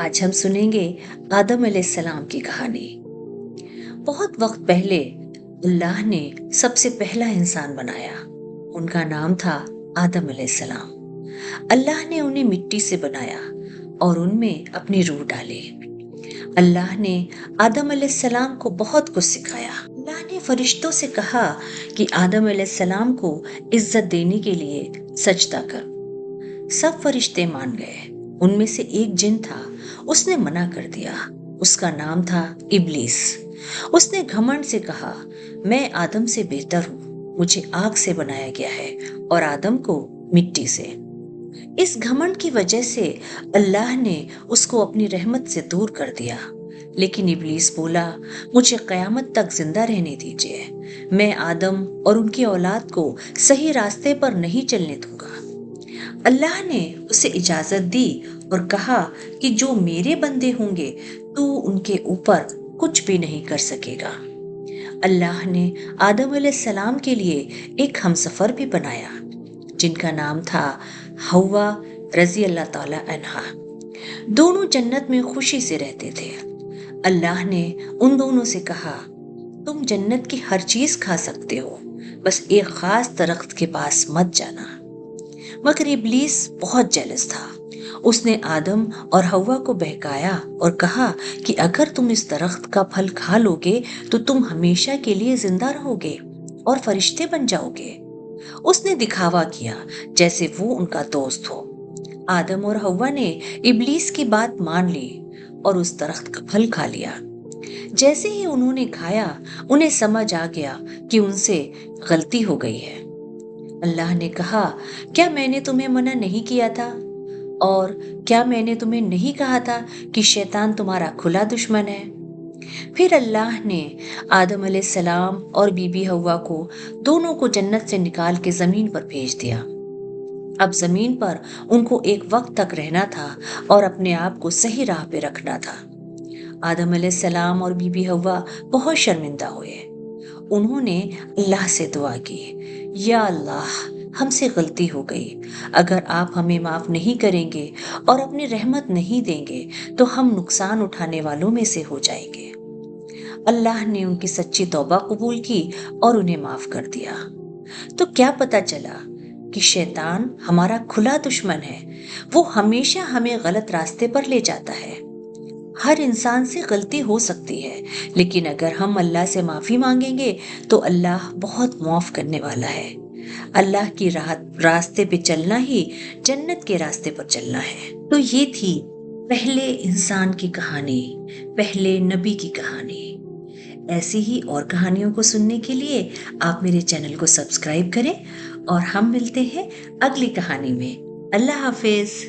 آج ہم سنیں گے آدم علیہ السلام کی کہانی۔ بہت وقت پہلے اللہ نے سب سے پہلا انسان بنایا۔ ان کا نام تھا آدم علیہ السلام۔ اللہ نے انہیں مٹی سے بنایا اور ان میں اپنی روح ڈالی۔ اللہ نے آدم علیہ السلام کو بہت کچھ سکھایا۔ اللہ نے فرشتوں سے کہا کہ آدم علیہ السلام کو عزت دینے کے لیے سجدہ کر۔ سب فرشتے مان گئے۔ ان میں سے ایک جن تھا، اس نے منع کر دیا۔ اس کا نام تھا ابلیس۔ اس نے گھمنڈ سے کہا، میں آدم سے بہتر ہوں، مجھے آگ سے بنایا گیا ہے اور آدم کو مٹی سے۔ اس گھمنڈ کی وجہ سے اللہ نے اس کو اپنی رحمت سے دور کر دیا۔ لیکن ابلیس بولا، مجھے قیامت تک زندہ رہنے دیجیے، میں آدم اور ان کی اولاد کو صحیح راستے پر نہیں چلنے دوں گا۔ اللہ نے اسے اجازت دی اور کہا کہ جو میرے بندے ہوں گے تو ان کے اوپر کچھ بھی نہیں کر سکے گا۔ اللہ نے آدم علیہ السلام کے لیے ایک ہمسفر بھی بنایا جن کا نام تھا حوا رضی اللہ تعالی عنہا۔ دونوں جنت میں خوشی سے رہتے تھے۔ اللہ نے ان دونوں سے کہا، تم جنت کی ہر چیز کھا سکتے ہو، بس ایک خاص درخت کے پاس مت جانا۔ مگر ابلیس بہت جیلس تھا۔ اس نے آدم اور حوا کو بہکایا اور کہا کہ اگر تم اس درخت کا پھل کھا لو گے تو تم ہمیشہ کے لیے زندہ رہو گے اور فرشتے بن جاؤ گے۔ اس نے دکھاوا کیا جیسے وہ ان کا دوست ہو۔ آدم اور حوا نے ابلیس کی بات مان لی اور اس درخت کا پھل کھا لیا۔ جیسے ہی انہوں نے کھایا، انہیں سمجھ آ گیا کہ ان سے غلطی ہو گئی ہے۔ اللہ نے کہا، کیا میں نے تمہیں منع نہیں کیا تھا؟ اور کیا میں نے تمہیں نہیں کہا تھا کہ شیطان تمہارا کھلا دشمن ہے؟ پھر اللہ نے آدم علیہ السلام اور بی بی حوا کو دونوں کو جنت سے نکال کے زمین پر بھیج دیا۔ اب زمین پر ان کو ایک وقت تک رہنا تھا اور اپنے آپ کو صحیح راہ پہ رکھنا تھا۔ آدم علیہ السلام اور بی بی حوا بہت شرمندہ ہوئے۔ انہوں نے اللہ سے دعا کی، یا اللہ، ہم سے غلطی ہو گئی، اگر آپ ہمیں معاف نہیں کریں گے اور اپنی رحمت نہیں دیں گے تو ہم نقصان اٹھانے والوں میں سے ہو جائیں گے۔ اللہ نے ان کی سچی توبہ قبول کی اور انہیں معاف کر دیا۔ تو کیا پتہ چلا کہ شیطان ہمارا کھلا دشمن ہے۔ وہ ہمیشہ ہمیں غلط راستے پر لے جاتا ہے۔ ہر انسان سے غلطی ہو سکتی ہے، لیکن اگر ہم اللہ سے معافی مانگیں گے تو اللہ بہت معاف کرنے والا ہے۔ اللہ کی راستے پہ چلنا ہی جنت کے راستے پر چلنا ہے۔ تو یہ تھی پہلے انسان کی کہانی، پہلے نبی کی کہانی۔ ایسی ہی اور کہانیوں کو سننے کے لیے آپ میرے چینل کو سبسکرائب کریں اور ہم ملتے ہیں اگلی کہانی میں۔ اللہ حافظ۔